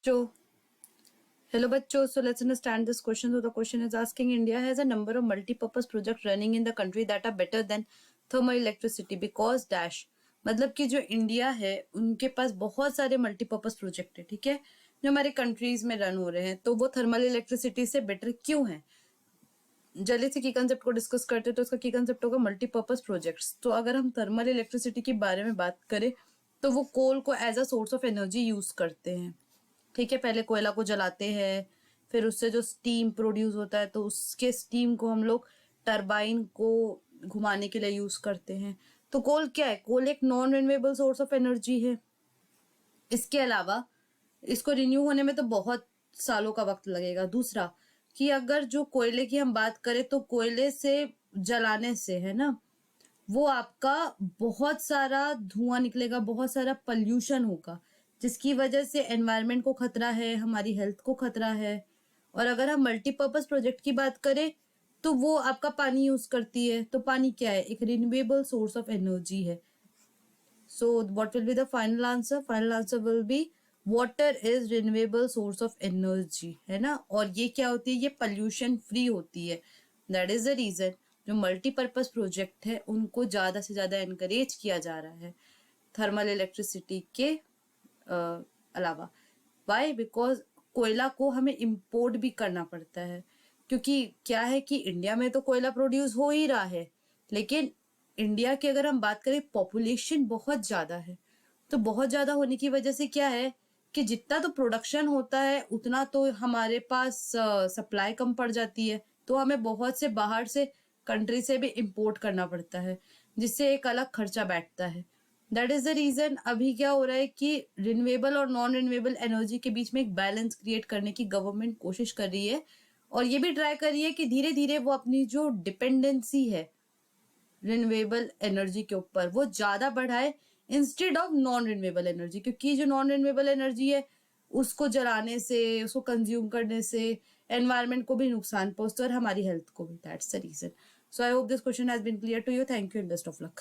So, hello bachcho. So let's understand this question. So the question is asking India has a number of multi-purpose projects running in the country that are better than thermal electricity because dash मतलब कि जो India है उनके पास बहुत सारे multipurpose project है, ठीक है, जो हमारे कंट्रीज में रन हो रहे हैं, तो वो थर्मल इलेक्ट्रिसिटी से बेटर क्यों है। जल्दी से की कंसेप्ट को डिस्कस करते हैं। तो उसका की कंसेप्ट होगा मल्टीपर्पज प्रोजेक्ट्स। तो अगर हम थर्मल इलेक्ट्रिसिटी के बारे में बात करें तो वो कोल को as a source of energy use करते हैं, ठीक है। पहले कोयला को जलाते हैं, फिर उससे जो स्टीम प्रोड्यूस होता है तो उसके स्टीम को हम लोग टरबाइन को घुमाने के लिए यूज करते हैं। तो कोल क्या है? कोल एक non renewable source of energy है। इसके अलावा इसको रिन्यू होने में तो बहुत सालों का वक्त लगेगा। दूसरा कि अगर जो कोयले की हम बात करें तो कोयले से जलाने से, है ना, वो आपका बहुत सारा धुआं निकलेगा, बहुत सारा पॉल्यूशन होगा, जिसकी वजह से एनवायरनमेंट को खतरा है, हमारी हेल्थ को खतरा है। और अगर हम मल्टीपर्पज प्रोजेक्ट की बात करें तो वो आपका पानी यूज करती है। तो पानी क्या है? एक रिन्यूएबल सोर्स ऑफ एनर्जी है। So what will be the final answer? Final answer will be water is renewable source of energy, है ना। और ये क्या होती है? ये पॉल्यूशन फ्री होती है। दैट इज द रीजन जो मल्टीपर्पज प्रोजेक्ट है उनको ज्यादा से ज्यादा एनकरेज किया जा रहा है थर्मल इलेक्ट्रिसिटी के अलावा। वाई? बिकॉज कोयला को हमें इंपोर्ट भी करना पड़ता है, क्योंकि क्या है कि इंडिया में तो कोयला प्रोड्यूस हो ही रहा है, लेकिन इंडिया की अगर हम बात करें पॉपुलेशन बहुत ज्यादा है। तो बहुत ज्यादा होने की वजह से क्या है कि जितना तो प्रोडक्शन होता है उतना तो हमारे पास सप्लाई कम पड़ जाती है, तो हमें बहुत से बाहर से कंट्री से भी इंपोर्ट करना पड़ता है, जिससे एक अलग खर्चा बैठता है। दैट इज द रीजन अभी क्या हो रहा है कि रिन्यूएबल और नॉन रिन्यूएबल एनर्जी के बीच में एक बैलेंस क्रिएट करने की गवर्नमेंट कोशिश कर रही है, और ये भी ट्राई कर रही है कि धीरे धीरे वो अपनी जो डिपेंडेंसी है रिन्यूएबल एनर्जी के ऊपर वो ज्यादा बढ़ाए instead of non renewable energy, क्योंकि जो नॉन रिन्यूएबल एनर्जी है उसको जलाने से, उसको कंज्यूम करने से एनवायरनमेंट को भी नुकसान पहुंचता है और हमारी हेल्थ को भी। That's the reason. So I hope this question has been clear to you. Thank you and best of luck.